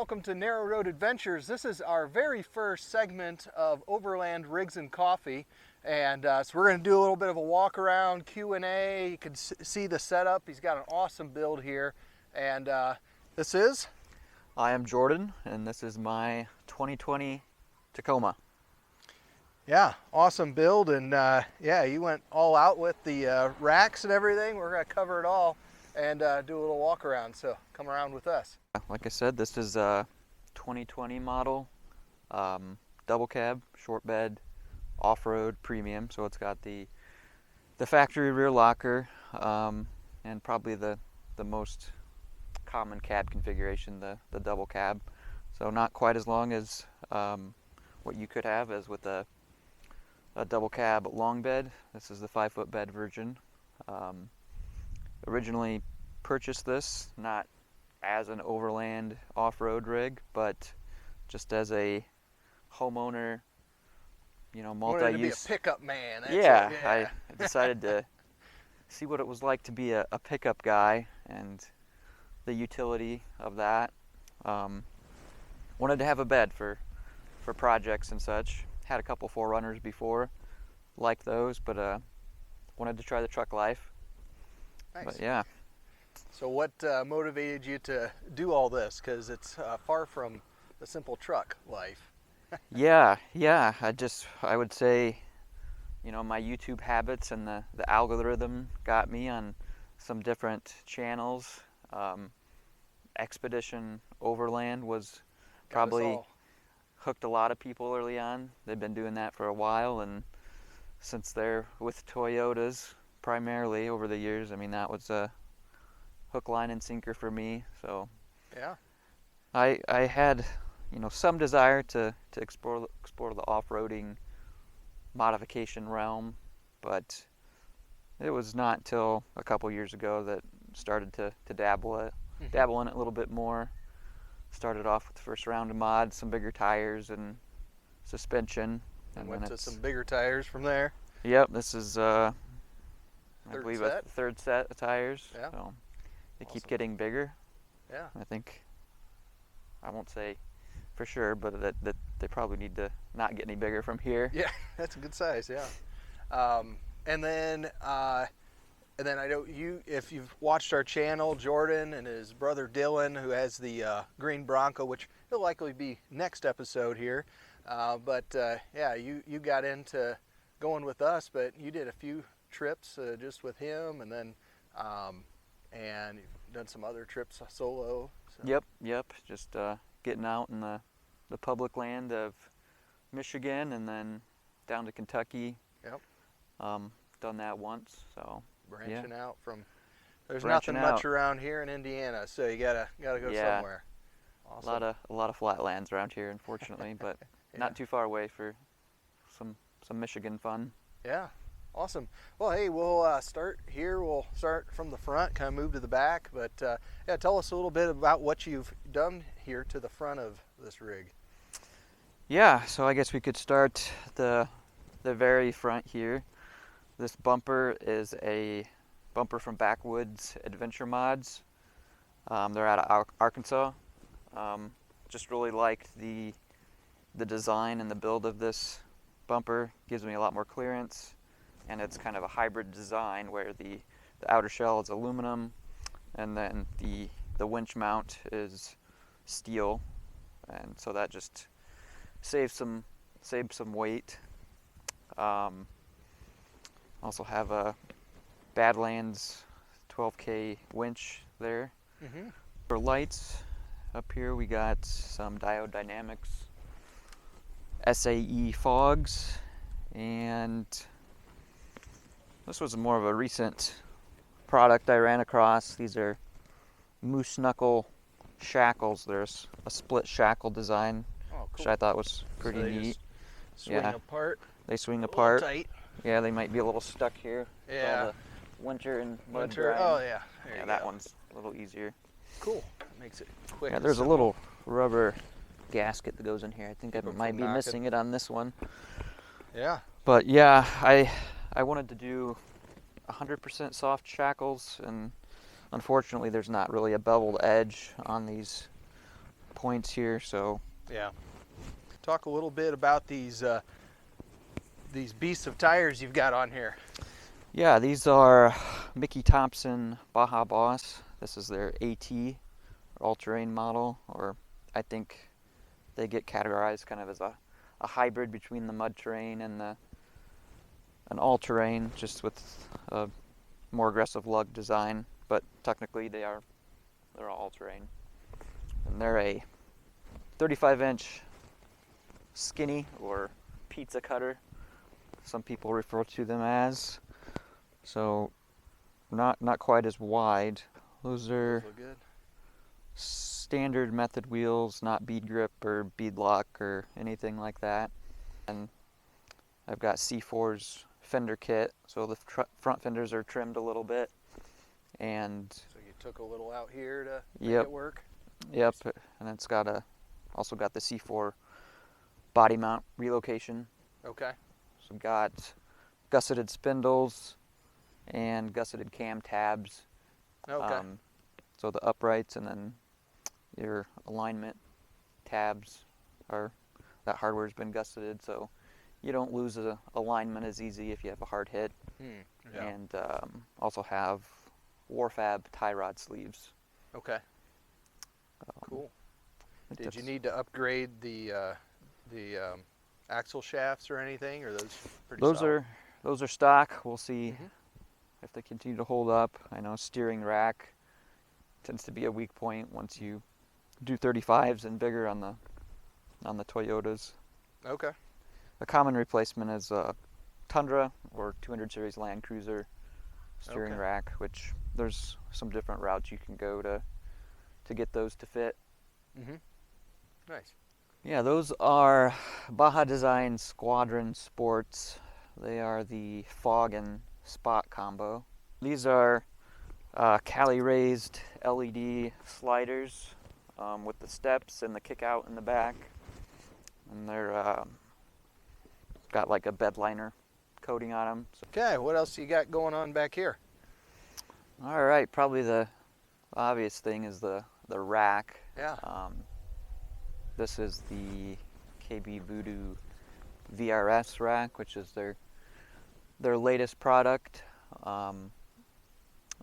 welcome to Narrow Road Adventures. This is our very first segment of Overland Rigs and Coffee, and so we're going to do a little bit of a walk around, Q&A. You can see the setup. He's got an awesome build here, and this is? I am Jordan, and this is my 2020 Tacoma. Yeah, awesome build, and yeah, you went all out with the racks and everything. We're going to cover it all and do a little walk around, so come around with us. Like I said, this is a 2020 model, double cab, short bed, off-road premium. So it's got the factory rear locker, and probably the most common cab configuration, the double cab. So not quite as long as what you could have as with a double cab long bed. This is the 5-foot bed version. Originally purchased this not as an overland off-road rig, but just as a homeowner, you know, multi-use. Wanted to be a pickup man. Yeah, I decided to see what it was like to be a pickup guy and the utility of that. Wanted to have a bed for projects and such. Had a couple 4Runners before, liked those, but wanted to try the truck life. Nice. But yeah. So what motivated you to do all this? Because it's far from the simple truck life. yeah. I would say, you know, my YouTube habits and the algorithm got me on some different channels. Expedition Overland was probably hooked a lot of people early on. They've been doing that for a while, and since they're with Toyotas primarily over the years, I mean, that was a hook, line, and sinker for me. So yeah, I had, you know, some desire to explore the off-roading modification realm, but it was not until a couple years ago that started to dabble in it a little bit more. Started off with the first round of mods, some bigger tires and suspension, and went to some bigger tires from there. Yep, this is I believe set? a third set of tires. Yeah. So they keep getting bigger. Yeah. I think, I won't say for sure, but that they probably need to not get any bigger from here. Yeah, that's a good size. Yeah. And then I know if you've watched our channel, Jordan and his brother Dylan, who has the green Bronco, which he'll likely be next episode here. But yeah, you got into going with us, but you did a few trips just with him, and then and you've done some other trips solo. So. Yep. Just getting out in the public land of Michigan and then down to Kentucky. Yep. Done that once, so. Branching out from, there's Branching nothing much out. around here in Indiana, so you gotta go somewhere. Awesome. A lot of flatlands around here, unfortunately, but yeah. Not too far away for some Michigan fun. Yeah, awesome. Well, hey, we'll start here. We'll start from the front, kind of move to the back, but yeah, tell us a little bit about what you've done here to the front of this rig. Yeah, so I guess we could start the very front here. This bumper is a bumper from Backwoods Adventure Mods. They're out of Arkansas. Just really liked the design and the build of this bumper. Gives me a lot more clearance, and it's kind of a hybrid design where the outer shell is aluminum, and then the winch mount is steel, and so that just saves some weight. Also have a Badlands 12K winch there. Mm-hmm. For lights, up here we got some Diode Dynamics SAE fogs, and this was more of a recent product I ran across. These are moose knuckle shackles. There's a split shackle design, which I thought was pretty neat. Swing apart. They swing apart. Tight. Yeah, they might be a little stuck here. Yeah. All the winter and mud Winter. grind. Oh yeah. Yeah, that one's a little easier. Cool. Makes it quick. Yeah, there's a little rubber gasket that goes in here. I think I might be missing it on this one. Yeah. But yeah, I wanted to do 100% soft shackles, and unfortunately there's not really a beveled edge on these points here, so Yeah. Talk a little bit about these beasts of tires you've got on here. yeah, these are Mickey Thompson Baja Boss. This is their AT, all-terrain model, or I think they get categorized kind of as a hybrid between the mud terrain and an all-terrain, just with a more aggressive lug design. But technically, they're all-terrain, and they're a 35-inch skinny or pizza cutter. Some people refer to them as. So not quite as wide. Those are Those look good. standard method wheels, not bead grip or bead lock or anything like that. And I've got C4's fender kit, so the front fenders are trimmed a little bit. And So you took a little out here to make Yep. it work? yep, and it's also got the C4 body mount relocation. Okay. So got gusseted spindles and gusseted cam tabs. Okay. So the uprights and then your alignment tabs that hardware's been gusseted, so you don't lose alignment as easy if you have a hard hit. Yeah. And also have Warfab tie rod sleeves. Okay. Cool. I think Did you that's- need to upgrade the axle shafts or anything, or those pretty Those solid? are stock. We'll see Mhm. if they continue to hold up. I know steering rack tends to be a weak point once you do 35s and bigger on the Toyotas. Okay. A common replacement is a Tundra or 200 series Land Cruiser steering Okay. rack, which there's some different routes you can go to get those to fit. Nice. Yeah, those are Baja Design Squadron Sports. They are the fog and spot combo. These are Cali raised LED sliders with the steps and the kick out in the back, and they're got like a bed liner coating on them. So, Okay. What else you got going on back here? all right, probably the obvious thing is the rack. Yeah. This is the KB Voodoo VRS rack, which is their latest product,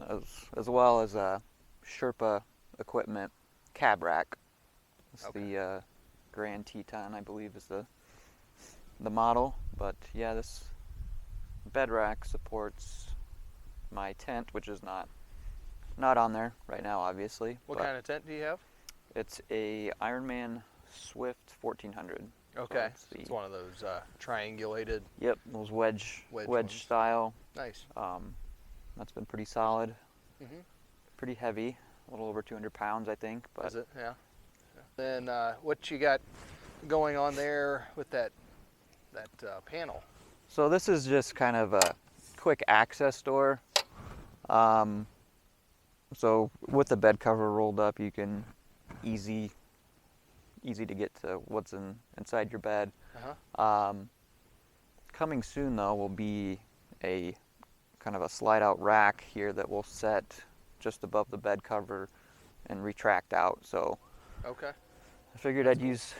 as well as a Sherpa equipment cab rack. It's Okay. the Grand Teton, I believe, is the model. But yeah, this bed rack supports my tent, which is not on there right now, obviously. What but kind of tent do you have? It's a Ironman Swift 1400. Okay. So It's one of those triangulated. Yep, those wedge ones. style. Nice. That's been pretty solid, Mhm. pretty heavy, a little over 200 pounds, I think. But Is it? Yeah. Then what you got going on there with that panel? so this is just kind of a quick access door. So with the bed cover rolled up, you can easy to get to what's inside your bed. Uh-huh. Coming soon though will be a kind of a slide out rack here that will set just above the bed cover and retract out. So Okay. I figured I'd use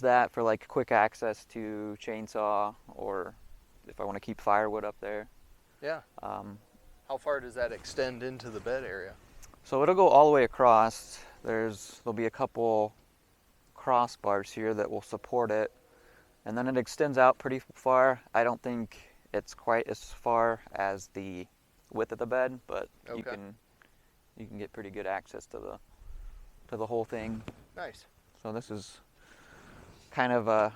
that for like quick access to chainsaw, or if I want to keep firewood up there. Yeah. How far does that extend into the bed area? So it'll go all the way across. There'll be a couple crossbars here that will support it, and then it extends out pretty far. I don't think it's quite as far as the width of the bed, but you Okay. can get pretty good access to the whole thing. Nice. So this is kind of a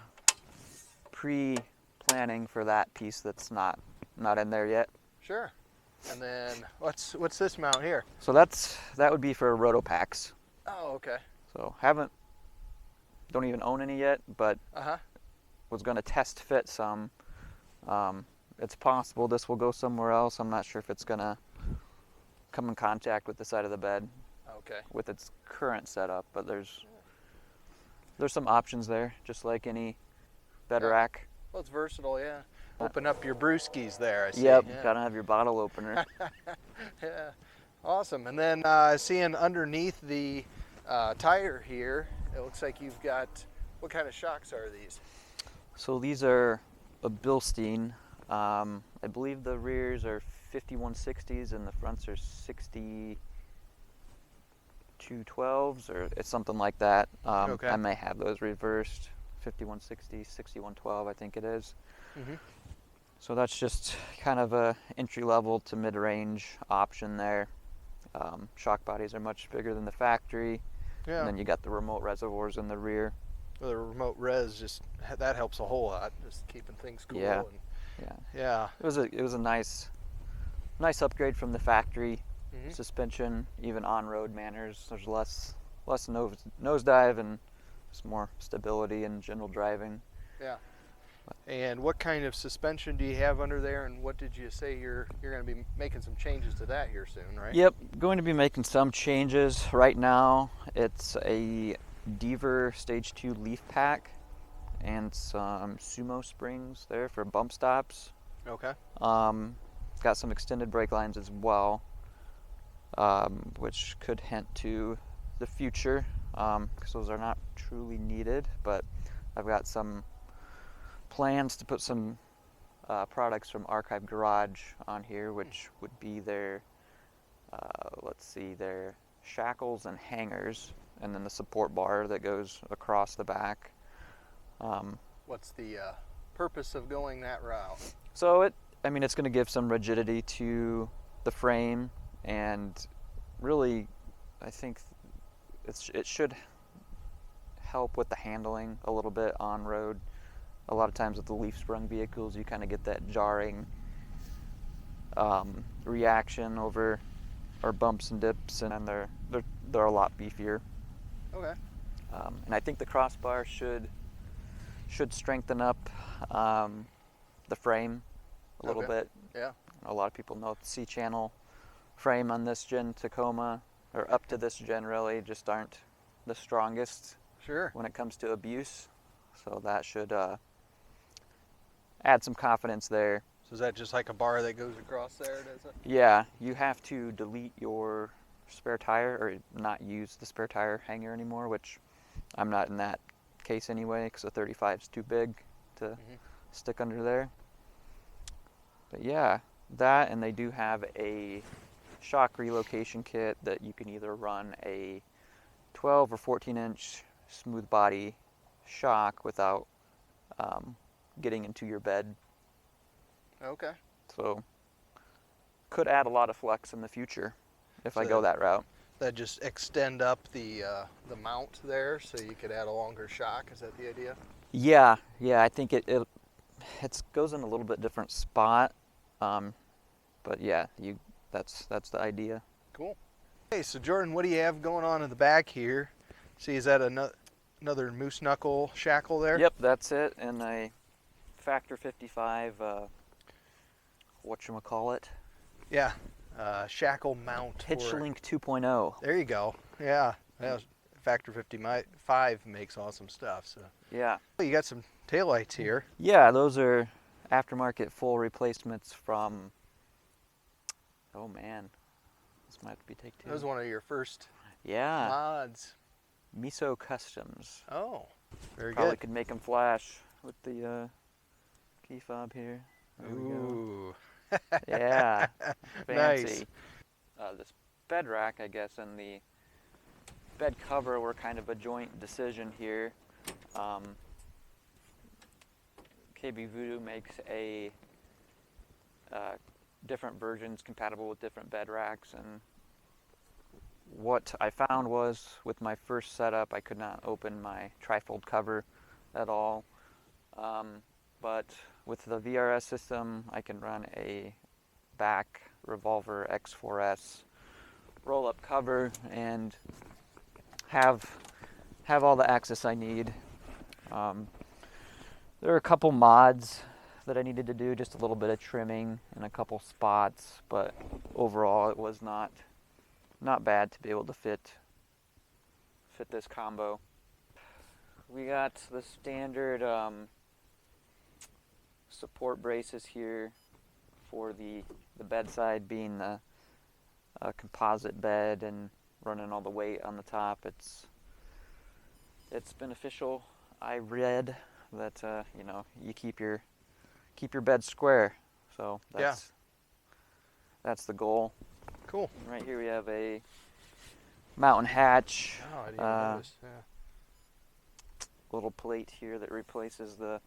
pre-planning for that piece that's not in there yet. Sure. And then what's this mount here? So that would be for Rotopacks. Oh, okay. So don't even own any yet, but Uh-huh. was going to test fit some. It's possible this will go somewhere else. I'm not sure if it's going to come in contact with the side of the bed Okay. with its current setup, but there's some options there, just like any bed Yeah. rack. Well, it's versatile, yeah. Open up your brewskis there, I see. Yep, Yeah. gotta have your bottle opener. Yeah. Awesome. And then seeing underneath the tire here It looks like you've got, what kind of shocks are these? So these are a Bilstein. I believe the rears are 5160s and the fronts are 6212s, or it's something like that. Okay. I may have those reversed. 5160, 6112, I think it is. Mm-hmm. So that's just kind of a entry-level to mid-range option there. Shock bodies are much bigger than the factory, Yeah. and then you got the remote reservoirs in the rear. Well, the remote res that helps a whole lot, just keeping things cool. Yeah. And, Yeah. yeah. It was a nice upgrade from the factory. Mm-hmm. Suspension, even on-road manners. There's less nosedive and just more stability in general driving. Yeah. And what kind of suspension do you have under there? And what did you say you're going to be making some changes to that here soon, right? Yep, going to be making some changes. Right now, it's a Deaver Stage 2 leaf pack and some Sumo springs there for bump stops. Okay. Got some extended brake lines as well, which could hint to the future, because those are not truly needed, but I've got some plans to put some products from Archive Garage on here, which would be their, their shackles and hangers, and then the support bar that goes across the back. What's the purpose of going that route? So it's going to give some rigidity to the frame, and really, I think it should help with the handling a little bit on road. A lot of times with the leaf sprung vehicles, you kind of get that jarring reaction over our bumps and dips, and they're a lot beefier. Okay. And I think the crossbar should strengthen up the frame a little bit. Yeah. A lot of people know the C-channel frame on this gen Tacoma, or up to this gen really, just aren't the strongest Sure. when it comes to abuse. So that should add some confidence there. So is that just like a bar that goes across there, does it? Yeah, you have to delete your spare tire, or not use the spare tire hanger anymore, which I'm not in that case anyway, because the 35 is too big to stick under there. But yeah, that, and they do have a shock relocation kit that you can either run a 12 or 14 inch smooth body shock without getting into your bed. Okay. So could add a lot of flex in the future if I go that route. That just extend up the mount there, so you could add a longer shock. Is that the idea? Yeah. I think it goes in a little bit different spot, but yeah, that's the idea. Cool. Okay, so Jordan, what do you have going on in the back here? See, is that another moose knuckle shackle there? Yep, that's it, and a Factor 55. Whatchamacallit? Yeah. Shackle mount. Hitchlink 2.0. There you go. Yeah. Factor 55 makes awesome stuff. So. Yeah. You got some taillights here. Yeah, those are aftermarket full replacements from. Oh man, this might have to be take two. That was one of your first Yeah. mods. Miso Customs. Oh, very Probably good. could make them flash with the key fob here. There we go. Ooh. Yeah. Fancy. Nice. This bed rack, I guess, and the bed cover were kind of a joint decision here. KB Voodoo makes different versions compatible with different bed racks, and what I found was with my first setup I could not open my trifold cover at all, but with the VRS system I can run a back Revolver X4S roll-up cover and have all the access I need. There are a couple mods that I needed to do, just a little bit of trimming in a couple spots, but overall it was not bad to be able to fit this combo. We got the standard support braces here for the bedside, being the composite bed and running all the weight on the top. it's beneficial. I read that you know, you keep your bed square, so that's the goal. Cool. And right here we have a mountain hatch. Oh, I didn't even notice. Yeah. Little plate here that replaces the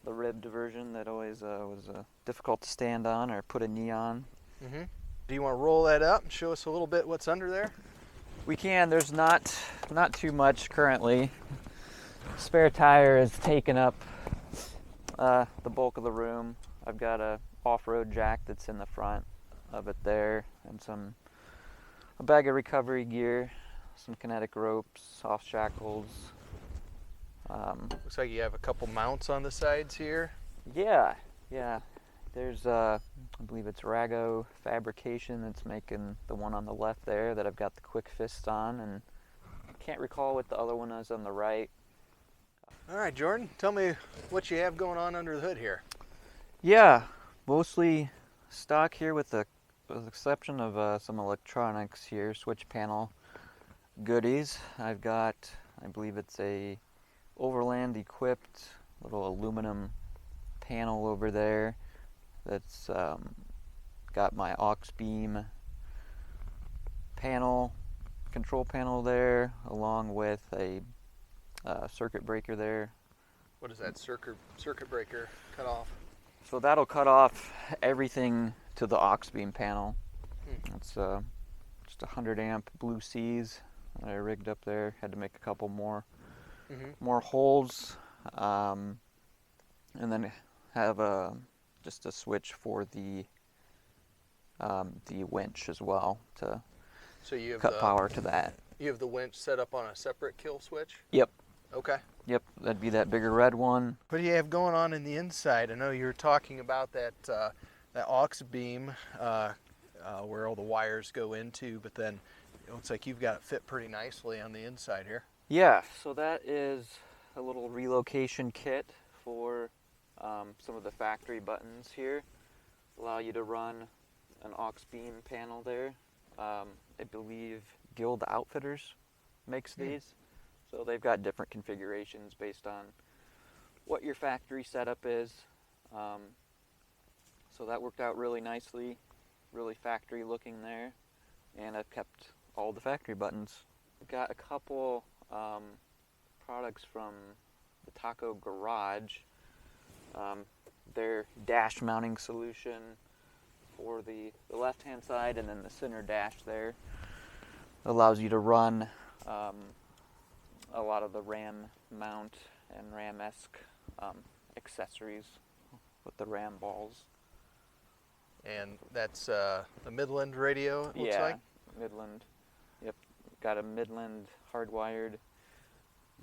ribbed version that always was difficult to stand on or put a knee on. Mm-hmm. Do you want to roll that up and show us a little bit what's under there? We can. There's not too much currently. Spare tire has taken up the bulk of the room. I've got a off-road jack that's in the front of it there, and a bag of recovery gear, some kinetic ropes, soft shackles. Looks like you have a couple mounts on the sides here. Yeah. There's I believe it's Rago Fabrication that's making the one on the left there that I've got the quick fist on, and can't recall what the other one is on the right. All right, Jordan, tell me what you have going on under the hood here. Yeah, mostly stock here with the exception of some electronics here, switch panel goodies. I've got, I believe it's a Overland equipped little aluminum panel over there that's got my aux beam panel, control panel there, along with a circuit breaker there. What is that circuit breaker cut off? So that'll cut off everything to the aux beam panel. It's just 100 amp Blue Seas that I rigged up there. Had to make a couple more holes, and then have just a switch for the winch as well to cut power to that. You have the winch set up on a separate kill switch? Yep. Okay. Yep, that'd be that bigger red one. What do you have going on in the inside? I know you were talking about that aux beam where all the wires go into, but then it looks like you've got it fit pretty nicely on the inside here. Yeah, so that is a little relocation kit for some of the factory buttons here. Allow you to run an aux beam panel there. I believe Guild Outfitters makes these. So they've got different configurations based on what your factory setup is. So that worked out really nicely, really factory looking there. And I've kept all the factory buttons. I've got a couple products from the Taco Garage. Their dash mounting solution for the left hand side, and then the center dash there allows you to run a lot of the Ram mount and Ram-esque accessories with the Ram balls. And that's the Midland radio, it looks like? Yeah, Midland. Yep, got a Midland hardwired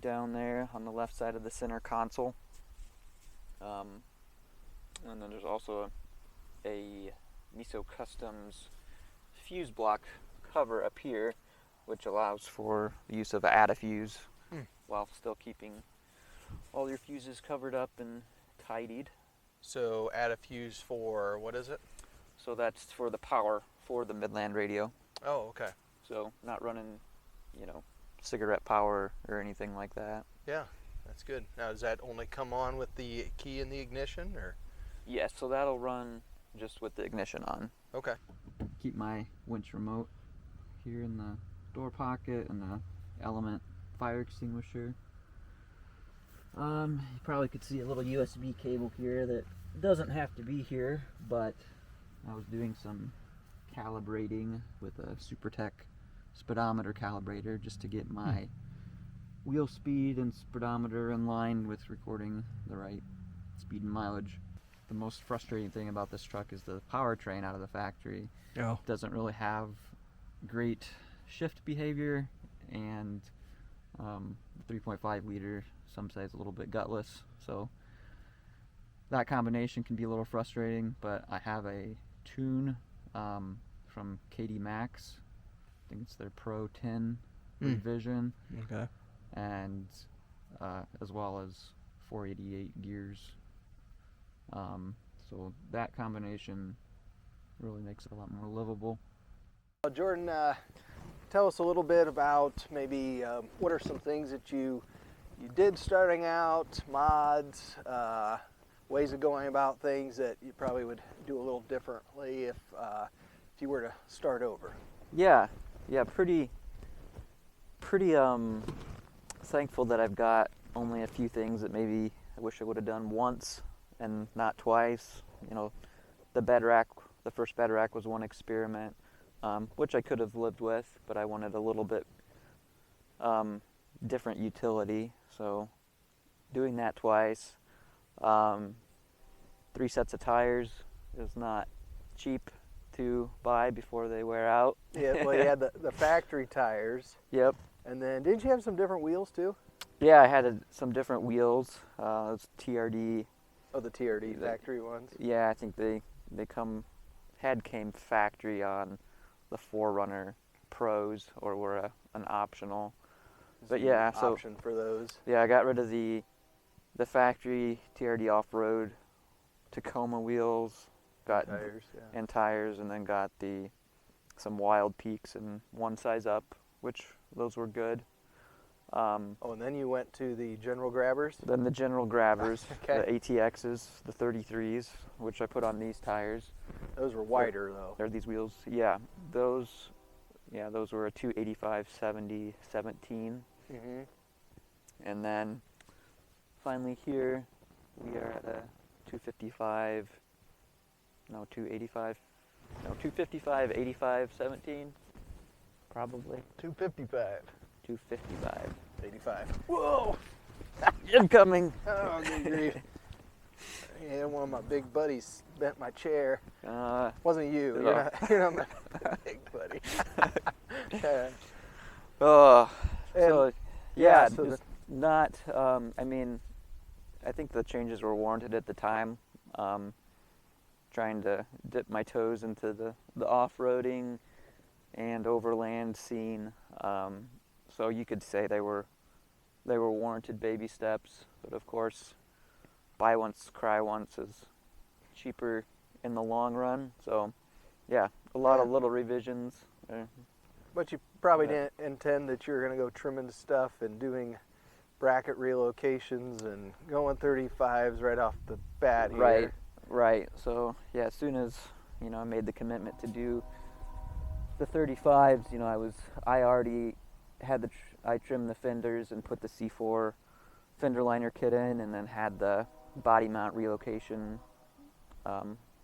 down there on the left side of the center console. And then there's also a Miso Customs fuse block cover up here, which allows for the use of add-a-fuse while still keeping all your fuses covered up and tidied. So add-a-fuse for, what is it? So that's for the power for the Midland radio. Oh, okay. So not running, cigarette power or anything like that. Yeah, that's good. Now, does that only come on with the key in the ignition, or? Yes, so that'll run just with the ignition on. Okay. Keep my winch remote here in the door pocket and the Element fire extinguisher. You probably could see a little USB cable here that doesn't have to be here, but I was doing some calibrating with a SuperTech speedometer calibrator just to get my wheel speed and speedometer in line with recording the right speed and mileage. The most frustrating thing about this truck is the powertrain out of the factory. Oh. Doesn't really have great shift behavior, and the 3.5 liter, some say it's a little bit gutless, so that combination can be a little frustrating. But I have a tune from KD Max, I think it's their Pro 10 revision, Okay. and as well as 488 gears. So that combination really makes it a lot more livable. Jordan, tell us a little bit about maybe what are some things that you you did starting out, mods, ways of going about things that you probably would do a little differently if you were to start over. Yeah, pretty thankful that I've got only a few things that maybe I wish I would have done once and not twice. You know, the first bed rack was one experiment, which I could have lived with, but I wanted a little bit different utility, so doing that twice. 3 sets of tires is not cheap to buy before they wear out. Yeah, well, you had the factory tires. Yep. And then, didn't you have some different wheels too? Yeah, I had some different wheels. It was TRD. Oh, the TRD factory ones? Yeah, I think they came factory on the Forerunner Pros, or were an optional. But yeah, so option for those. yeah, I got rid of the factory TRD off-road Tacoma wheels, got tires, yeah. and tires, and then got some Wild Peaks and one size up, which those were good. And then you went to the General Grabbers? Then the General Grabbers, Okay. the ATXs, the 33s, which I put on these tires. Those were wider though. They're these wheels. Yeah, those were a 285/70 17. Mm-hmm. And then finally here we are at a 255/85 17, probably 255. 255. Whoa! Incoming. Oh, good grief. Yeah, one of my big buddies bent my chair. Wasn't you. You're not my big buddy. So yeah, just not. I mean, I think the changes were warranted at the time. Trying to dip my toes into the off-roading and overland scene. So you could say they were warranted baby steps, but of course, buy once, cry once is cheaper in the long run. So, yeah, a lot of little revisions. But you probably didn't intend that you were going to go trimming stuff and doing bracket relocations and going 35s right off the bat here. Right. So, yeah, as soon as, I made the commitment to do the 35s, I already had I trimmed the fenders and put the C4 fender liner kit in, and then had the body mount relocation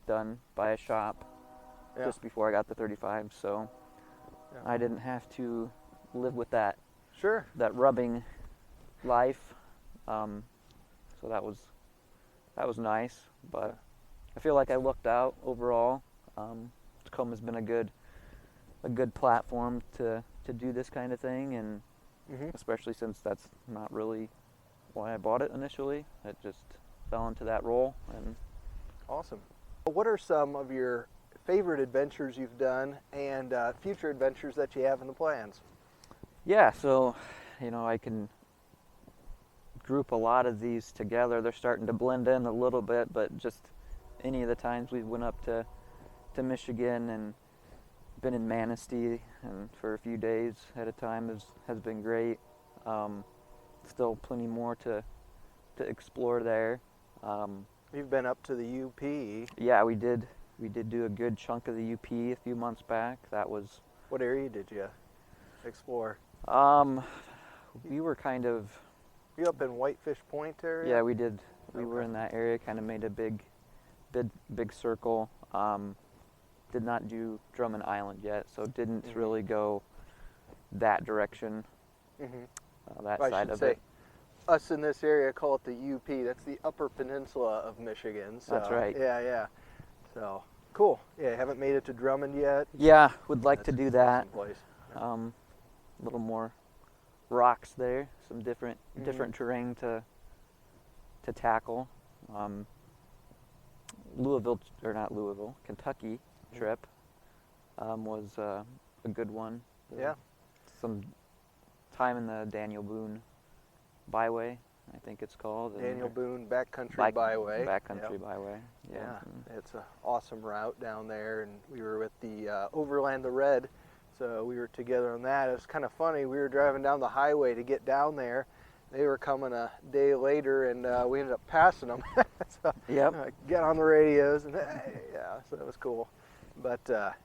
done by a shop just before I got the 35. So I didn't have to live with that rubbing life. So that was nice, but I feel like I lucked out overall. Tacoma's been a good platform to do this kind of thing, and especially since that's not really why I bought it initially. It just fell into that role. And awesome. What are some of your favorite adventures you've done and future adventures that you have in the plans? Yeah, so I can group a lot of these together. They're starting to blend in a little bit, but just any of the times we went up to Michigan and been in Manistee and for a few days at a time has been great. Still plenty more to explore there. You've been up to the UP. Yeah, we did do a good chunk of the UP a few months back. That was. What area did you explore? We were kind of. You up in Whitefish Point area? Yeah, we did. We were in that area. Kind of made a big circle. Did not do Drummond Island yet, so didn't really go that direction. That side of it. Us in this area call it the UP. That's the Upper Peninsula of Michigan. So, that's right. Yeah. So cool. Yeah, haven't made it to Drummond yet. Yeah, would like to do that. Awesome place. A little more rocks there, some different terrain to tackle. Kentucky trip was a good one. Yeah. Some time in the Daniel Boone Byway, I think it's called. Daniel Boone Backcountry Byway. Backcountry Byway. Yeah. It's an awesome route down there, and we were with the Overland the Red, so we were together on that. It was kind of funny. We were driving down the highway to get down there, they were coming a day later, and we ended up passing them. So, Yep. get on the radios, and hey, yeah, so that was cool. But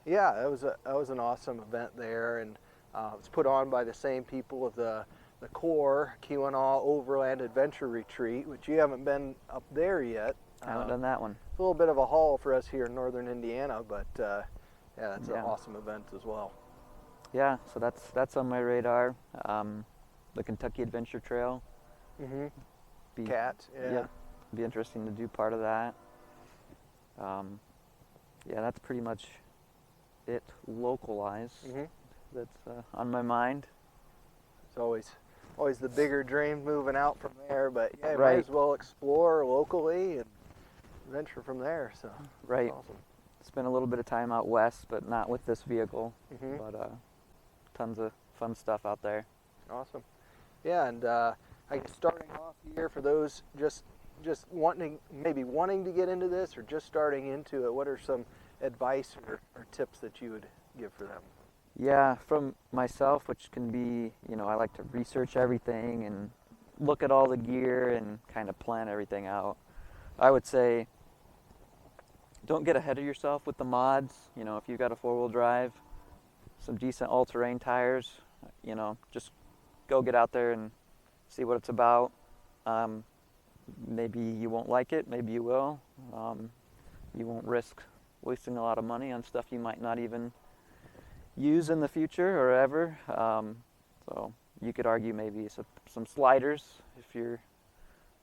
yeah, that was an awesome event there, and it was put on by the same people of the core Keweenaw Overland Adventure Retreat, which you haven't been up there yet. I haven't done that one. It's a little bit of a haul for us here in northern Indiana, but yeah, that's an awesome event as well. Yeah, so that's on my radar. The Kentucky Adventure Trail. Mm-hmm. Cat, yeah. Yep, be interesting to do part of that. Yeah, that's pretty much it localized. Mm-hmm. That's on my mind. It's always the bigger dream moving out from there, but yeah, you Right. might as well explore locally and venture from there. So Right. awesome. Spent a little bit of time out west, but not with this vehicle. Mm-hmm. But tons of fun stuff out there. Awesome. Yeah, and I guess starting off here for those just wanting to get into this or just starting into it, what are some advice or tips that you would give for them? Yeah, from myself, which can be, I like to research everything and look at all the gear and kind of plan everything out. I would say don't get ahead of yourself with the mods. If you've got a four-wheel drive, some decent all-terrain tires, just go get out there and see what it's about. Maybe you won't like it, maybe you will. You won't risk wasting a lot of money on stuff you might not even use in the future or ever. So you could argue maybe some sliders if you're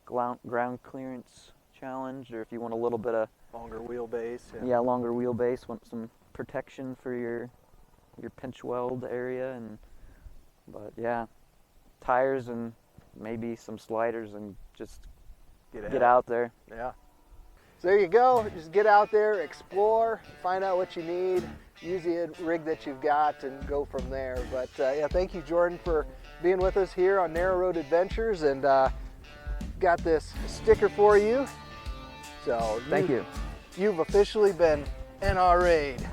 ground clearance challenged, or if you want a little bit of Longer wheelbase. yeah, longer wheelbase, want some protection for your pinch weld area, but yeah, tires and maybe some sliders and just get out there. Yeah. So there you go. Just get out there, explore, find out what you need, use the rig that you've got, and go from there. But yeah, thank you, Jordan, for being with us here on Narrow Road Adventures, and got this sticker for you. So Thank you. You've officially been NRA'd.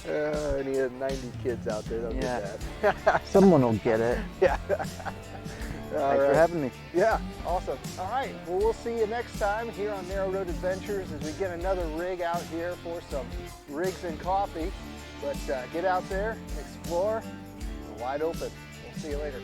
And he had 90 kids out there. They'll get that. Someone will get it. Yeah. Thanks for having me. Yeah, awesome. All right, well, we'll see you next time here on Narrow Road Adventures as we get another rig out here for some rigs and coffee. But get out there, explore, wide open. We'll see you later.